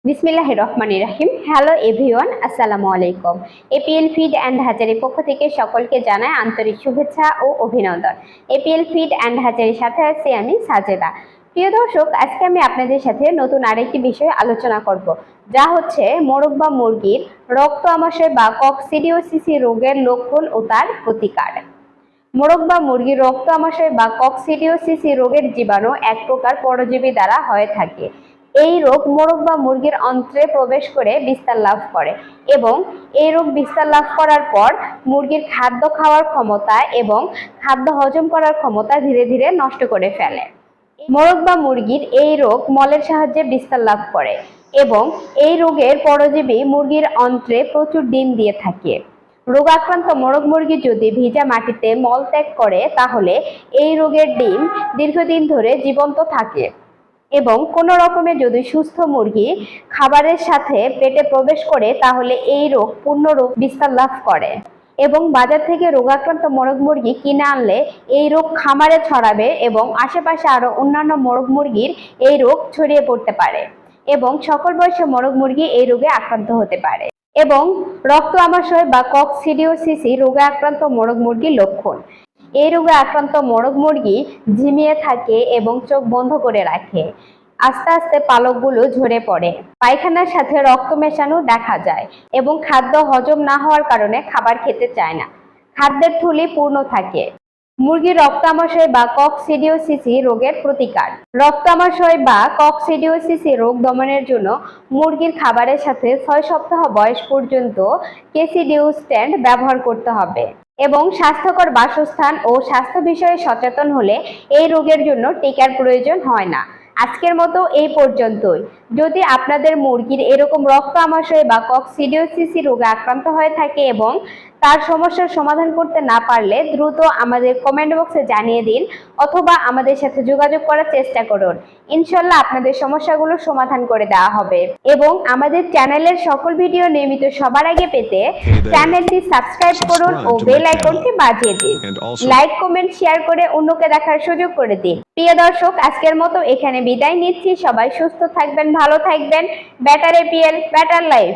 বিসমিল্লাহির রহমানির রহিম। Hello everyone, আসসালামু আলাইকুম। এপিএল ফিড অ্যান্ড হ্যাচারির পক্ষ থেকে সকলকে জানাই আন্তরিক শুভেচ্ছা ও অভিনন্দন। এপিএল ফিড অ্যান্ড হ্যাচারির সাথে আছি আমি সাজেদা। প্রিয় দর্শক, আজকে আমি আপনাদের সাথে নতুন আরেকটি বিষয় আলোচনা করব, যা হচ্ছে মোরগ বা মুরগির রক্ত আমাশয় বা ককসিডিওসিস রোগের লক্ষণ ও তার প্রতিকার। মোরগ বা মুরগির রক্ত আমাশয় বা ককসিডিওসিস রোগের জীবাণু এক প্রকার পরজীবী দ্বারা হয়ে থাকে। এই রোগ মোরগ বা মুরগির অন্ত্রে প্রবেশ করে বিস্তার লাভ করে এবং এই রোগ বিস্তার লাভ করার পর মুরগির খাদ্য খাওয়ার ক্ষমতা এবং খাদ্য হজম করার ক্ষমতা ধীরে ধীরে নষ্ট করে ফেলে। মোরগ বা মুরগির এই রোগ মলের সাহায্যে বিস্তার লাভ করে এবং এই রোগের পরজীবী মুরগির অন্ত্রে প্রচুর ডিম দিয়ে থাকে। রোগাক্রান্ত মোরগ মুরগি যদি ভিজা মাটিতে মল ত্যাগ করে তাহলে এই রোগের ডিম দীর্ঘদিন ধরে জীবন্ত থাকে এবং কোনো রকমে যদি সুস্থ মুরগি খাবারের সাথে পেটে প্রবেশ করে তাহলে এই রোগ পূর্ণরূপ বিস্তার লাভ করে এবং বাজার থেকে রোগাক্রান্ত মোরগ মুরগি কিনে আনলে এই রোগ খামারে ছড়াবে এবং আশেপাশে আরো অন্যান্য মোরগ মুরগির এই রোগ ছড়িয়ে পড়তে পারে এবং সকল বয়সে মোরগ মুরগি এই রোগে আক্রান্ত হতে পারে। এবং রক্ত আমাশয় বা ককসিডিওসিস রোগে আক্রান্ত মোরগ মুরগির লক্ষণ। এই রোগে আক্রান্ত মোরগ মুরগি ঝিমিয়ে থাকে এবং চোখ বন্ধ করে রাখে। আস্তে আস্তে পালকগুলো ঝরে পড়ে, পায়খানার সাথে রক্ত মেশানো দেখা যায় এবং খাদ্য হজম না হওয়ার কারণে খাবার খেতে চায় না। খাদ্যের থলি পূর্ণ থাকে। মুরগির রক্ত আমাশয় বা ককসিডিওসিস রোগের প্রতিকার। রক্ত আমাশয় বা ককসিডিওসিস রোগ দমনের জন্য মুরগির খাবারের সাথে 6 সপ্তাহ বয়স পর্যন্ত কেসিডিওস্ট্যান্ড ব্যবহার করতে হবে এবং স্বাস্থ্যকর বাসস্থান ও স্বাস্থ্য বিষয়ে সচেতন হলে এই রোগের জন্য টিকার প্রয়োজন হয় না। আজকের মতো এই পর্যন্তই। যদি আপনাদের মুরগির এরকম রক্ত আমাশয় বা ককসিডিওসিস রোগে আক্রান্ত হয়ে থাকে এবং তার সমস্যার সমাধান করতে না পারলে দ্রুত আমাদের কমেন্ট বক্সে জানিয়ে দিন অথবা আমাদের সাথে যোগাযোগ করার চেষ্টা করুন। ইনশাল্লাহ আপনাদের সমস্যাগুলো সমাধান করে দেওয়া হবে। এবং আমাদের চ্যানেলের সকল ভিডিও নিয়মিত সবার আগে পেতে চ্যানেলটি সাবস্ক্রাইব করুন ও বেল আইকনটি বাজিয়ে দিন। লাইক, কমেন্ট, শেয়ার করে অন্যকে দেখার সুযোগ করে দিন। প্রিয় দর্শক, আজকের মতো এখানে বিদায় নিচ্ছি। সবাই সুস্থ থাকবেন, ভালো থাকবেন। Better APL, better life.